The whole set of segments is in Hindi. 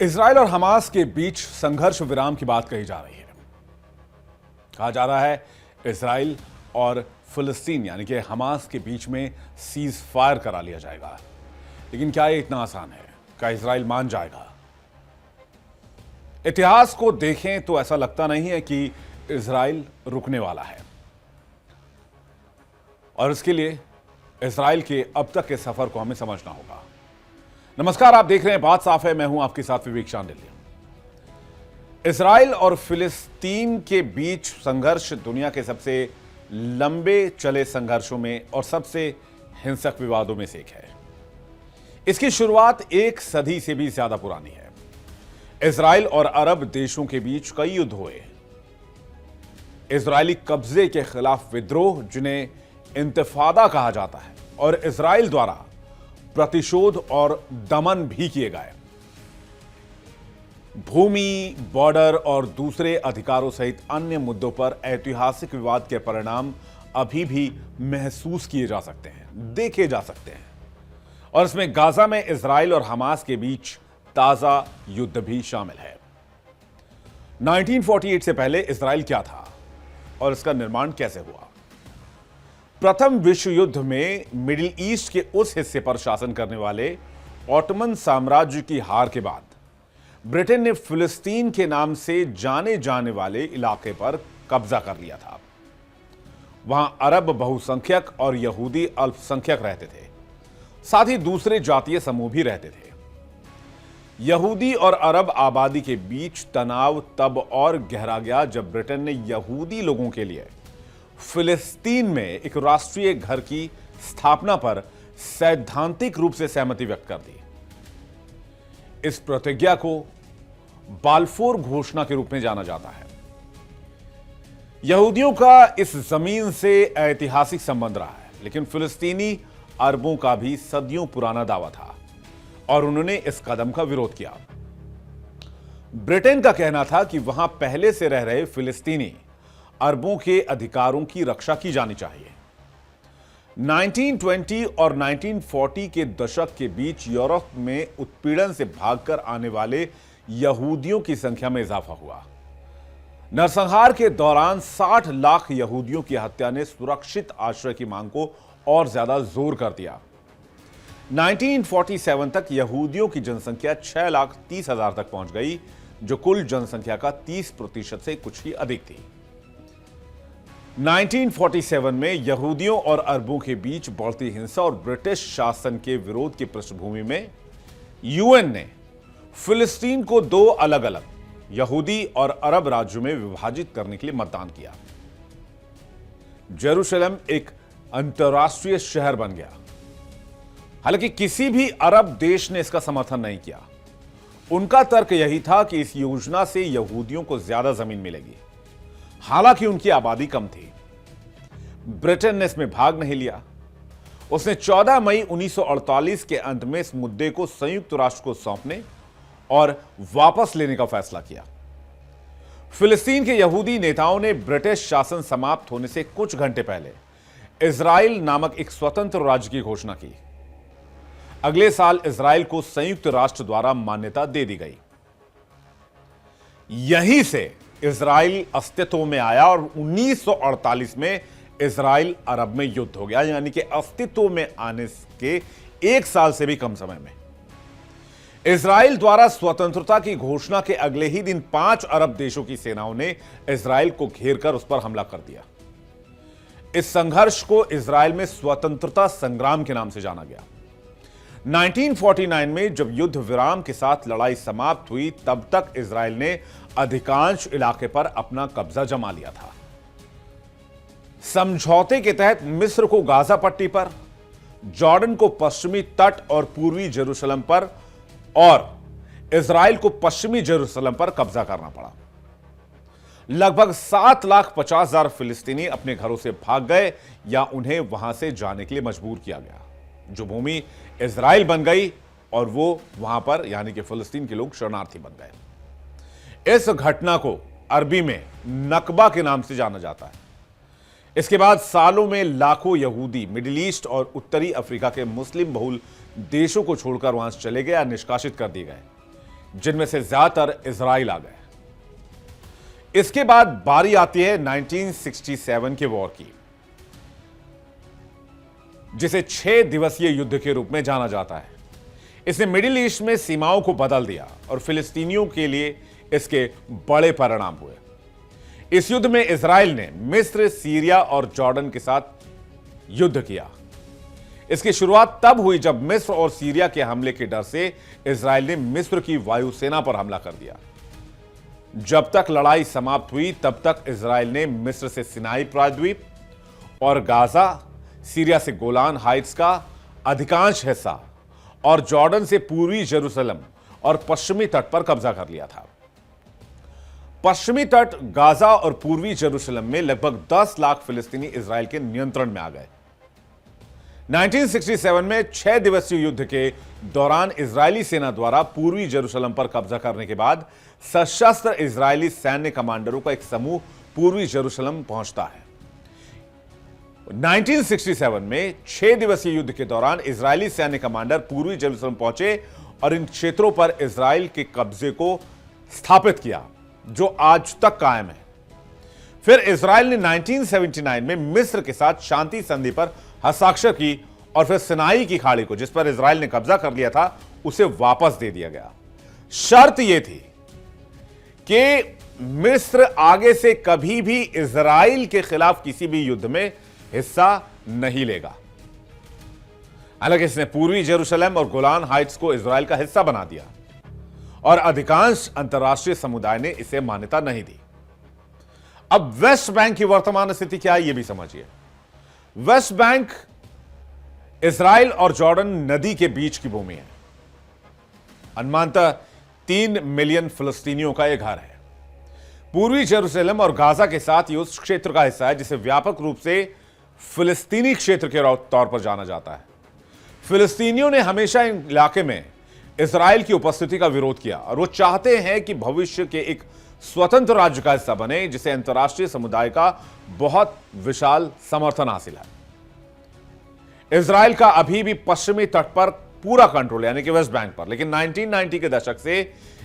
इजराइल और हमास के बीच संघर्ष विराम की बात कही जा रही है। कहा जा रहा है इजराइल और फिलिस्तीन यानी कि हमास के बीच में सीज फायर करा लिया जाएगा। लेकिन क्या ये इतना आसान है? क्या इजराइल मान जाएगा? इतिहास को देखें तो ऐसा लगता नहीं है कि इजराइल रुकने वाला है, और इसके लिए इजराइल के अब तक के सफर को हमें समझना होगा। नमस्कार, आप देख रहे हैं बात साफ है। मैं हूं आपके साथ विवेक शांडिल्य। इजराइल और फिलिस्तीन के बीच संघर्ष दुनिया के सबसे लंबे चले संघर्षों में और सबसे हिंसक विवादों में से एक है। इसकी शुरुआत एक सदी से भी ज्यादा पुरानी है। इजराइल और अरब देशों के बीच कई युद्ध हुए। इजरायली कब्जे के खिलाफ विद्रोह, जिन्हें इंतिफादा कहा जाता है, और इजराइल द्वारा प्रतिशोध और दमन भी किए गए। भूमि, बॉर्डर और दूसरे अधिकारों सहित अन्य मुद्दों पर ऐतिहासिक विवाद के परिणाम अभी भी महसूस किए जा सकते हैं, देखे जा सकते हैं। और इसमें गाजा में इजराइल और हमास के बीच ताजा युद्ध भी शामिल है। 1948 से पहले इजराइल क्या था और इसका निर्माण कैसे हुआ? प्रथम विश्व युद्ध में मिडिल ईस्ट के उस हिस्से पर शासन करने वाले ऑटोमन साम्राज्य की हार के बाद ब्रिटेन ने फिलिस्तीन के नाम से जाने जाने वाले इलाके पर कब्जा कर लिया था। वहां अरब बहुसंख्यक और यहूदी अल्पसंख्यक रहते थे। साथ ही दूसरे जातीय समूह भी रहते थे। यहूदी और अरब आबादी के बीच तनाव तब और गहरा गया जब ब्रिटेन ने यहूदी लोगों के लिए फिलिस्तीन में एक राष्ट्रीय घर की स्थापना पर सैद्धांतिक रूप से सहमति व्यक्त कर दी। इस प्रतिज्ञा को बाल्फोर घोषणा के रूप में जाना जाता है। यहूदियों का इस जमीन से ऐतिहासिक संबंध रहा है, लेकिन फिलिस्तीनी अरबों का भी सदियों पुराना दावा था और उन्होंने इस कदम का विरोध किया। ब्रिटेन का कहना था कि वहां पहले से रह रहे फिलिस्तीनी अरबों के अधिकारों की रक्षा की जानी चाहिए। 1920 और 1940 के दशक के बीच यूरोप में उत्पीड़न से भागकर आने वाले यहूदियों की संख्या में इजाफा हुआ। नरसंहार के दौरान 60 लाख यहूदियों की हत्या ने सुरक्षित आश्रय की मांग को और ज्यादा जोर कर दिया। 1947 तक यहूदियों की जनसंख्या 6,30,000 तक पहुंच गई, जो कुल जनसंख्या का 30% से कुछ ही अधिक थी। 1947 में यहूदियों और अरबों के बीच बढ़ती हिंसा और ब्रिटिश शासन के विरोध की पृष्ठभूमि में यूएन ने फिलिस्तीन को दो अलग अलग यहूदी और अरब राज्यों में विभाजित करने के लिए मतदान किया। जेरूशलेम एक अंतर्राष्ट्रीय शहर बन गया। हालांकि किसी भी अरब देश ने इसका समर्थन नहीं किया। उनका तर्क यही था कि इस योजना से यहूदियों को ज्यादा जमीन मिलेगी, हालांकि उनकी आबादी कम थी। ब्रिटेन ने इसमें भाग नहीं लिया। उसने 14 मई 1948 के अंत में इस मुद्दे को संयुक्त राष्ट्र को सौंपने और वापस लेने का फैसला किया। फिलिस्तीन के यहूदी नेताओं ने ब्रिटिश शासन समाप्त होने से कुछ घंटे पहले इजराइल नामक एक स्वतंत्र राज्य की घोषणा की। अगले साल इजराइल को संयुक्त राष्ट्र द्वारा मान्यता दे दी गई। यहीं से इजराइल अस्तित्व में आया और 1948 में इजराइल अरब में युद्ध हो गया, यानी कि अस्तित्व में आने के एक साल से भी कम समय में। इजराइल द्वारा स्वतंत्रता की घोषणा के अगले ही दिन 5 अरब देशों की सेनाओं ने इजराइल को घेरकर उस पर हमला कर दिया। इस संघर्ष को इजराइल में स्वतंत्रता संग्राम के नाम से जाना गया। 1949 में जब युद्ध विराम के साथ लड़ाई समाप्त हुई, तब तक इजराइल ने अधिकांश इलाके पर अपना कब्जा जमा लिया था। समझौते के तहत मिस्र को गाजा पट्टी पर, जॉर्डन को पश्चिमी तट और पूर्वी जेरूशलम पर, और इजराइल को पश्चिमी जेरूशलम पर कब्जा करना पड़ा। लगभग 7,50,000 फिलिस्तीनी अपने घरों से भाग गए या उन्हें वहां से जाने के लिए मजबूर किया गया। जो भूमि इजराइल बन गई और वो वहां पर यानी कि फिलिस्तीन के लोग शरणार्थी बन गए। इस घटना को अरबी में नकबा के नाम से जाना जाता है। इसके बाद सालों में लाखों यहूदी मिडिल ईस्ट और उत्तरी अफ्रीका के मुस्लिम बहुल देशों को छोड़कर वहां से चले गए या निष्कासित कर दिए गए। जिनमें से ज्यादातर इजराइल आ गए। इसके बाद बारी आती है 1967 के वॉर की, जिसे 6 दिवसीय युद्ध के रूप में जाना जाता है। इसने मिडिल ईस्ट में सीमाओं को बदल दिया और फिलिस्तीनियों के लिए इसके बड़े परिणाम हुए। इस युद्ध में इजराइल ने मिस्र, सीरिया और जॉर्डन के साथ युद्ध किया। इसकी शुरुआत तब हुई जब मिस्र और सीरिया के हमले के डर से इजराइल ने मिस्र की वायुसेना पर हमला कर दिया। जब तक लड़ाई समाप्त हुई तब तक इजराइल ने मिस्र से सिनाई प्रायद्वीप और गाजा, सीरिया से गोलान हाइट्स का अधिकांश हिस्सा और जॉर्डन से पूर्वी जेरूसलम और पश्चिमी तट पर कब्जा कर लिया था। पश्चिमी तट, गाजा और पूर्वी जेरूसलम में लगभग 10 लाख फिलिस्तीनी इजराइल के नियंत्रण में आ गए। 1967 में 6 दिवसीय युद्ध के दौरान इजरायली सेना द्वारा पूर्वी जेरूसलम पर कब्जा करने के बाद सशस्त्र इजरायली सैन्य कमांडरों का एक समूह पूर्वी जेरूसलम पहुंचता है। 1967 में 6 दिवसीय युद्ध के दौरान इजरायली सैन्य कमांडर पूर्वी जेरूसलम पहुंचे और इन क्षेत्रों पर इजराइल के कब्जे को स्थापित किया, जो आज तक कायम है। फिर इजराइल ने 1979 में मिस्र के साथ शांति संधि पर हस्ताक्षर की और फिर सिनाई की खाड़ी को, जिस पर इजराइल ने कब्जा कर लिया था, उसे वापस दे दिया गया। शर्त यह थी कि मिस्र आगे से कभी भी इजराइल के खिलाफ किसी भी युद्ध में हिस्सा नहीं लेगा। हालांकि इसने पूर्वी जेरूसलम और गोलान हाइट्स को इजराइल का हिस्सा बना दिया और अधिकांश अंतर्राष्ट्रीय समुदाय ने इसे मान्यता नहीं दी। अब वेस्ट बैंक की वर्तमान स्थिति क्या है, यह भी समझिए। वेस्ट बैंक इजराइल और जॉर्डन नदी के बीच की भूमि है। अनुमानतः 3 मिलियन फिलिस्तीनियों का यह घर है। पूर्वी जेरूसलम और गाजा के साथ यह उस क्षेत्र का हिस्सा है जिसे व्यापक रूप से फिलिस्तीनी क्षेत्र के तौर पर जाना जाता है। फिलिस्तीनियों ने हमेशा इन इलाके में इजराइल की उपस्थिति का विरोध किया और वो चाहते हैं कि भविष्य के एक स्वतंत्र राज्य का हिस्सा बने, जिसे अंतर्राष्ट्रीय समुदाय का बहुत विशाल समर्थन हासिल है। इजराइल का अभी भी पश्चिमी तट पर पूरा कंट्रोल, यानी कि वेस्ट बैंक पर, लेकिन 1990 के दशक से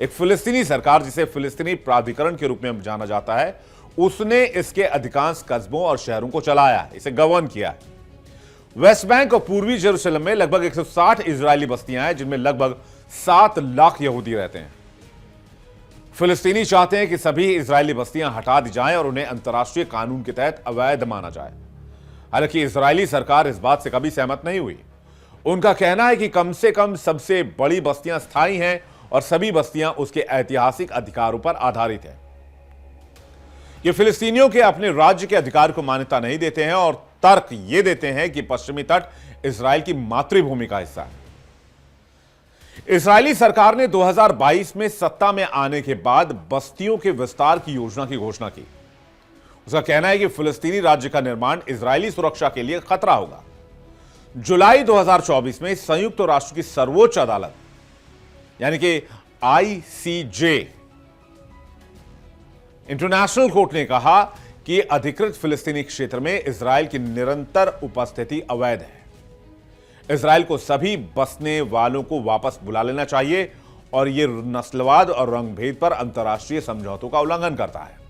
एक फिलिस्तीनी सरकार, जिसे फिलिस्तीनी प्राधिकरण के रूप में जाना जाता है, उसने इसके अधिकांश कस्बों और शहरों को चलाया है, इसे गवर्न किया है। वेस्ट बैंक और पूर्वी जेरूसलम में लगभग 160 इजरायली बस्तियां हैं, जिनमें लगभग 7 लाख यहूदी रहते हैं। फिलिस्तीनी चाहते हैं कि सभी इजरायली बस्तियां हटा दी जाएं और उन्हें अंतर्राष्ट्रीय कानून के तहत अवैध माना जाए। हालांकि इजरायली सरकार इस बात से कभी सहमत नहीं हुई। उनका कहना है कि कम से कम सबसे बड़ी बस्तियां स्थायी हैं और सभी बस्तियां उसके ऐतिहासिक अधिकारों पर आधारित हैं। ये फिलिस्तीनियों के अपने राज्य के अधिकार को मान्यता नहीं देते हैं और तर्क ये देते हैं कि पश्चिमी तट इजराइल की मातृभूमि का हिस्सा है। इजरायली सरकार ने 2022 में सत्ता में आने के बाद बस्तियों के विस्तार की योजना की घोषणा की। उसका कहना है कि फिलिस्तीनी राज्य का निर्माण इजरायली सुरक्षा के लिए खतरा होगा। जुलाई 2024 में संयुक्त राष्ट्र की सर्वोच्च अदालत, यानी कि ICJ, इंटरनेशनल कोर्ट ने कहा कि अधिकृत फिलिस्तीनी क्षेत्र में इजराइल की निरंतर उपस्थिति अवैध है। इजराइल को सभी बसने वालों को वापस बुला लेना चाहिए और यह नस्लवाद और रंगभेद पर अंतर्राष्ट्रीय समझौतों का उल्लंघन करता है।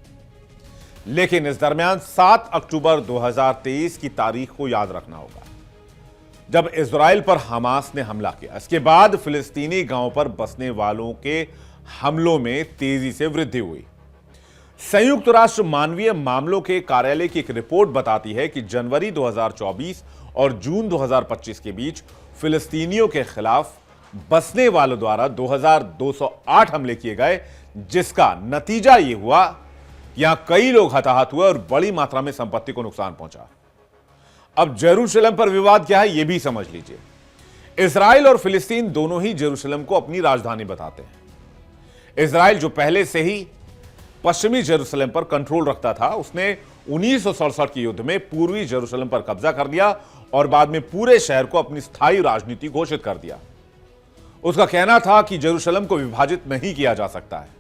लेकिन इस दरमियान 7 अक्टूबर 2023 की तारीख को याद रखना होगा, जब इजराइल पर हमास ने हमला किया। इसके बाद फिलिस्तीनी गांवों पर बसने वालों के हमलों में तेजी से वृद्धि हुई। संयुक्त राष्ट्र मानवीय मामलों के कार्यालय की एक रिपोर्ट बताती है कि जनवरी 2024 और जून 2025 के बीच फिलिस्तीनियों के खिलाफ बसने वालों द्वारा 2208 हमले किए गए, जिसका नतीजा यह हुआ यहां कई लोग हताहत हुए और बड़ी मात्रा में संपत्ति को नुकसान पहुंचा। अब जेरूसलम पर विवाद क्या है, यह भी समझ लीजिए। इजराइल और फिलिस्तीन दोनों ही जेरूसलम को अपनी राजधानी बताते हैं। इजराइल, जो पहले से ही पश्चिमी जेरूसलम पर कंट्रोल रखता था, उसने 1967 के युद्ध में पूर्वी जेरूसलम पर कब्जा कर लिया और बाद में पूरे शहर को अपनी स्थायी राजनीति घोषित कर दिया। उसका कहना था कि जेरूसलम को विभाजित नहीं किया जा सकता है।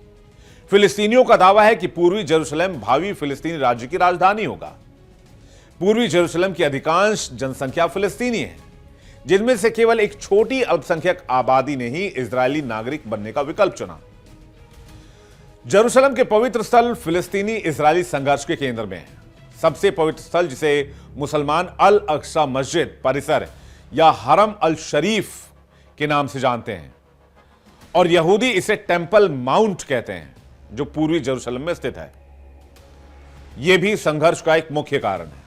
फिलिस्तीनियों का दावा है कि पूर्वी जेरूसलम भावी फिलिस्तीनी राज्य की राजधानी होगा। पूर्वी जेरूसलम की अधिकांश जनसंख्या फिलिस्तीनी है। जिनमें से केवल एक छोटी अल्पसंख्यक आबादी ने ही इजरायली नागरिक बनने का विकल्प चुना। जेरूशलम के पवित्र स्थल फिलिस्तीनी इजरायली संघर्ष के केंद्र में है। सबसे पवित्र स्थल, जिसे मुसलमान अल अक्सा मस्जिद परिसर या हरम अल शरीफ के नाम से जानते हैं, और यहूदी इसे टेंपल माउंट कहते हैं, जो पूर्वी जेरूशलम में स्थित है। यह भी संघर्ष का एक मुख्य कारण है।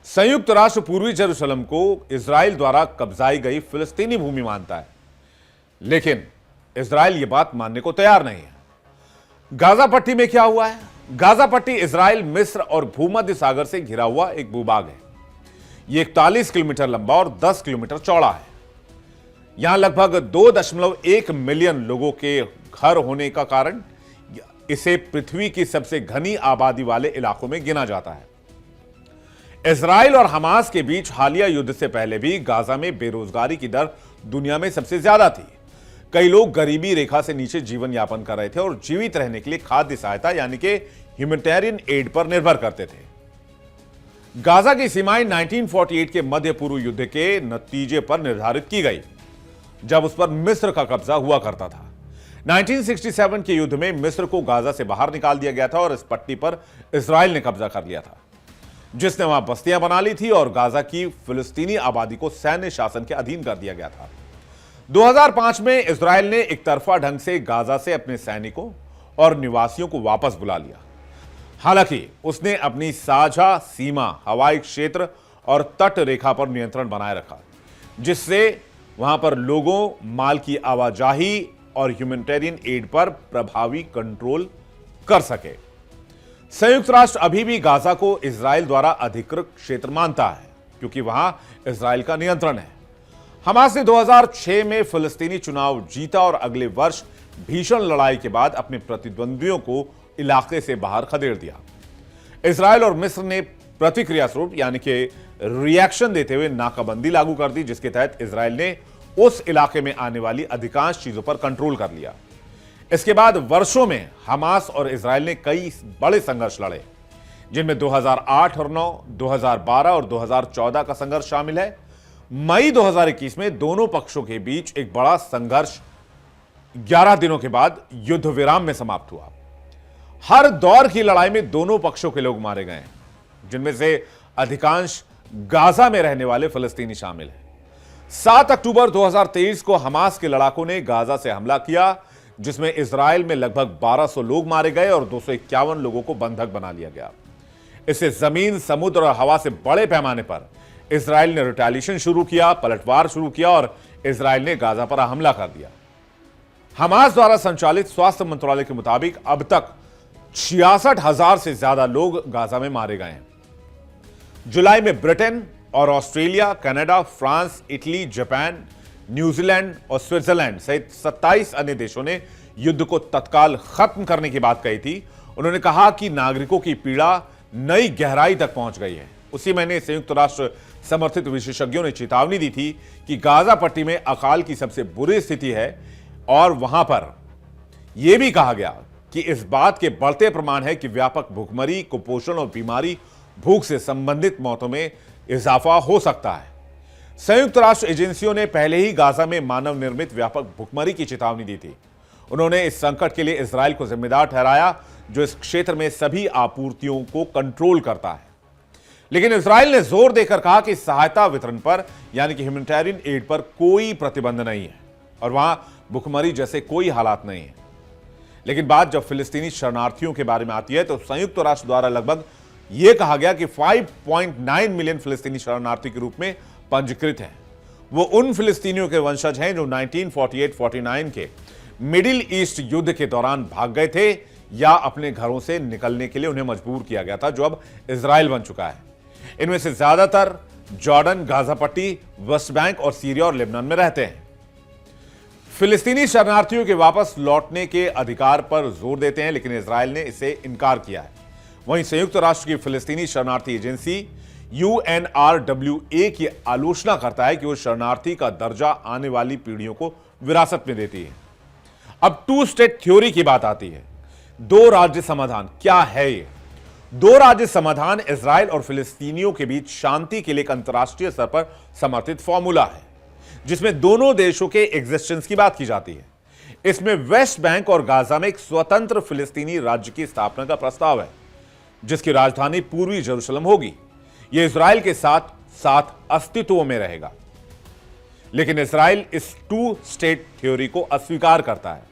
संयुक्त राष्ट्र पूर्वी जेरूशलम को इजराइल द्वारा कब्जाई गई फिलिस्तीनी भूमि मानता है, लेकिन इजराइल यह बात मानने को तैयार नहीं है। गाजा पट्टी में क्या हुआ है? गाजा पट्टी इजराइल, मिस्र और भूमध्य सागर से घिरा हुआ एक भूभाग है। यह 41 किलोमीटर लंबा और 10 किलोमीटर चौड़ा है। यहां लगभग 2.1 मिलियन लोगों के घर होने का कारण इसे पृथ्वी की सबसे घनी आबादी वाले इलाकों में गिना जाता है। इजराइल और हमास के बीच हालिया युद्ध से पहले भी गाजा में बेरोजगारी की दर दुनिया में सबसे ज्यादा थी। कई लोग गरीबी रेखा से नीचे जीवन यापन कर रहे थे और जीवित रहने के लिए खाद्य सहायता यानी कि ह्यूमैनिटेरियन एड पर निर्भर करते थे। गाजा की सीमाएं 1948 के मध्य पूर्व युद्ध के नतीजे पर निर्धारित की गई, जब उस पर मिस्र का कब्जा हुआ करता था। 1967 के युद्ध में मिस्र को गाजा से बाहर निकाल दिया गया था और इस पट्टी पर इजराइल ने कब्जा कर लिया था, जिसने वहां बस्तियां बना ली थी और गाजा की फिलिस्तीनी आबादी को सैन्य शासन के अधीन कर दिया गया था। 2005 में इजराइल ने एक तरफा ढंग से गाजा से अपने सैनिकों और निवासियों को वापस बुला लिया। हालांकि उसने अपनी साझा सीमा, हवाई क्षेत्र और तट रेखा पर नियंत्रण बनाए रखा, जिससे वहां पर लोगों, माल की आवाजाही और ह्यूमैनिटेरियन एड पर प्रभावी कंट्रोल कर सके। संयुक्त राष्ट्र अभी भी गाजा को इजराइल द्वारा अधिकृत क्षेत्र मानता है, क्योंकि वहां इजराइल का नियंत्रण है। हमास ने 2006 में फिलिस्तीनी चुनाव जीता और अगले वर्ष भीषण लड़ाई के बाद अपने प्रतिद्वंदियों को इलाके से बाहर खदेड़ दिया। इजराइल और मिस्र ने प्रतिक्रिया स्वरूप यानी कि रिएक्शन देते हुए नाकाबंदी लागू कर दी, जिसके तहत इजराइल ने उस इलाके में आने वाली अधिकांश चीजों पर कंट्रोल कर लिया। इसके बाद वर्षों में हमास और इजराइल ने कई बड़े संघर्ष लड़े, जिनमें 2008 और 9, 2012 और 2014 का संघर्ष शामिल है। मई 2021 में दोनों पक्षों के बीच एक बड़ा संघर्ष 11 दिनों के बाद युद्ध विराम में समाप्त हुआ। हर दौर की लड़ाई में दोनों पक्षों के लोग मारे गए, जिनमें से अधिकांश गाजा में रहने वाले फिलिस्तीनी शामिल हैं। 7 अक्टूबर 2023 को हमास के लड़ाकों ने गाजा से हमला किया, जिसमें इजराइल में लगभग 1200 लोग मारे गए और 251 लोगों को बंधक बना लिया गया। इससे जमीन, समुद्र और हवा से बड़े पैमाने पर इजराइल ने रिटेलिएशन शुरू किया, पलटवार शुरू किया और इजराइल ने गाजा पर हमला कर दिया। हमास द्वारा संचालित स्वास्थ्य मंत्रालय के मुताबिक अब तक 66,000 से ज्यादा लोग गाजा में मारे गए हैं। जुलाई में ब्रिटेन और Australia, Canada, France, Italy, Japan, New Zealand और स्विट्जरलैंड सहित 27 अन्य देशों ने युद्ध को तत्काल खत्म करने की बात कही थी। उन्होंने कहा कि नागरिकों की पीड़ा नई गहराई तक पहुंच गई है। उसी महीने संयुक्त राष्ट्र समर्थित विशेषज्ञों ने चेतावनी दी थी कि गाजा पट्टी में अकाल की सबसे बुरी स्थिति है और वहां पर यह भी कहा गया कि इस बात के बढ़ते प्रमाण है कि व्यापक भूखमरी, कुपोषण और बीमारी, भूख से संबंधित मौतों में इजाफा हो सकता है। संयुक्त राष्ट्र एजेंसियों ने पहले ही गाजा में मानव निर्मित व्यापक भूखमरी की चेतावनी दी थी। उन्होंने इस संकट के लिए इजराइल को जिम्मेदार ठहराया, जो इस क्षेत्र में सभी आपूर्तियों को कंट्रोल करता है। लेकिन इजराइल ने जोर देकर कहा कि सहायता वितरण पर यानी कि ह्यूमैनिटेरियन एड पर कोई प्रतिबंध नहीं है और वहां भूखमरी जैसे कोई हालात नहीं है। लेकिन बात जब फिलिस्तीनी शरणार्थियों के बारे में आती है तो संयुक्त राष्ट्र द्वारा लगभग यह कहा गया कि 5.9 मिलियन फिलिस्तीनी शरणार्थी के रूप में पंजीकृत हैं। वो उन फिलिस्तीनियों के वंशज हैं जो 1948-49 के मिडिल ईस्ट युद्ध के दौरान भाग गए थे या अपने घरों से निकलने के लिए उन्हें मजबूर किया गया था, जो अब इजराइल बन चुका है। इनमें से ज्यादातर जॉर्डन, गाजा पट्टी, वेस्ट बैंक और सीरिया और लेबनान में रहते हैं। फिलिस्तीनी शरणार्थियों के वापस लौटने के अधिकार पर जोर देते हैं, लेकिन इजराइल ने इसे इनकार किया है। वहीं संयुक्त राष्ट्र की फिलिस्तीनी शरणार्थी एजेंसी UNRWA की आलोचना करता है कि वो शरणार्थी का दर्जा आने वाली पीढ़ियों को विरासत में देती है। अब 2 स्टेट थ्योरी की बात आती है। 2 राज्य समाधान क्या है ये? दो राज्य समाधान इजराइल और फिलिस्तीनियों के बीच शांति के लिए एक अंतर्राष्ट्रीय स्तर पर समर्थित फॉर्मूला है, जिसमें दोनों देशों के एग्जिस्टेंस की बात की जाती है। इसमें वेस्ट बैंक और गाजा में एक स्वतंत्र फिलिस्तीनी राज्य की स्थापना का प्रस्ताव है, जिसकी राजधानी पूर्वी यरूशलेम होगी। यह इजराइल के साथ साथ अस्तित्व में रहेगा, लेकिन इजराइल इस टू स्टेट थ्योरी को अस्वीकार करता है।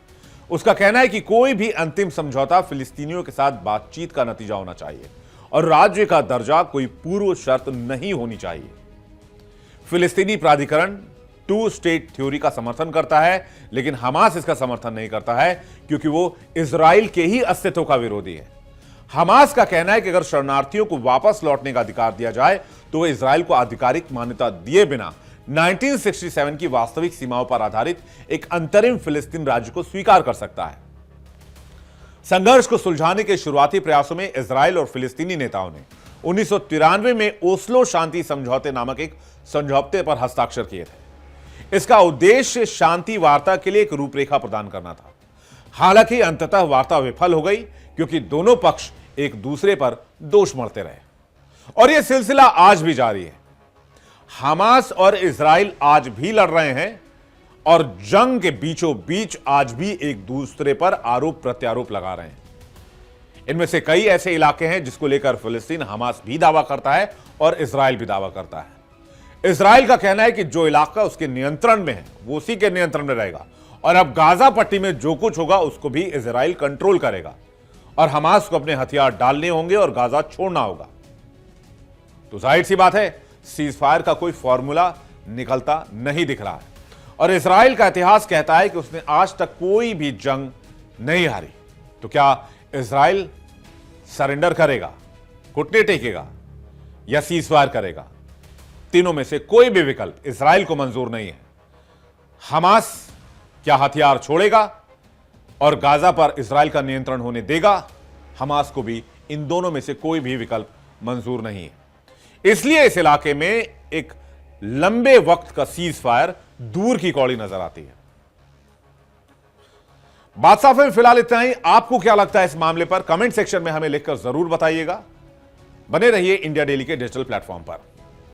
उसका कहना है कि कोई भी अंतिम समझौता फिलिस्तीनियों के साथ बातचीत का नतीजा होना चाहिए और राज्य का दर्जा कोई पूर्व शर्त नहीं होनी चाहिए। फिलिस्तीनी प्राधिकरण टू स्टेट थ्योरी का समर्थन करता है, लेकिन हमास इसका समर्थन नहीं करता है, क्योंकि वो इजराइल के ही अस्तित्व का विरोधी है। हमास का कहना है कि अगर शरणार्थियों को वापस लौटने का अधिकार दिया जाए तो वह इजराइल को आधिकारिक मान्यता दिए बिना 1967 की वास्तविक सीमाओं पर आधारित एक अंतरिम फिलिस्तीन राज्य को स्वीकार कर सकता है। संघर्ष को सुलझाने के शुरुआती प्रयासों में इजराइल और फिलिस्तीनी नेताओं ने 1993 में ओस्लो शांति समझौते नामक एक समझौते पर हस्ताक्षर किए थे। इसका उद्देश्य शांति वार्ता के लिए एक रूपरेखा प्रदान करना था। हालांकि अंततः वार्ता विफल हो गई, क्योंकि दोनों पक्ष एक दूसरे पर दोष मढ़ते रहे और यह सिलसिला आज भी जारी है। हमास और इजराइल आज भी लड़ रहे हैं और जंग के बीचों बीच आज भी एक दूसरे पर आरोप प्रत्यारोप लगा रहे हैं। इनमें से कई ऐसे इलाके हैं जिसको लेकर फिलिस्तीन हमास भी दावा करता है और इजराइल भी दावा करता है। इजराइल का कहना है कि जो इलाका उसके नियंत्रण में है वो उसी के नियंत्रण में रहेगा और अब गाजा पट्टी में जो कुछ होगा उसको भी इजराइल कंट्रोल करेगा और हमास को अपने हथियार डालने होंगे और गाजा छोड़ना होगा। तो जाहिर सी बात है, सीज फायर का कोई फॉर्मूला निकलता नहीं दिख रहा है और इजराइल का इतिहास कहता है कि उसने आज तक कोई भी जंग नहीं हारी। तो क्या इजराइल सरेंडर करेगा, घुटने टेकेगा या सीज फायर करेगा? तीनों में से कोई भी विकल्प इजराइल को मंजूर नहीं है। हमास क्या हथियार छोड़ेगा और गाजा पर इजराइल का नियंत्रण होने देगा? हमास को भी इन दोनों में से कोई भी विकल्प मंजूर नहीं है। इसलिए इस इलाके में एक लंबे वक्त का सीज फायर दूर की कौड़ी नजर आती है। बात साफ है। फिलहाल इतना ही। आपको क्या लगता है इस मामले पर? कमेंट सेक्शन में हमें लिखकर जरूर बताइएगा। बने रहिए इंडिया डेली के डिजिटल प्लेटफॉर्म पर।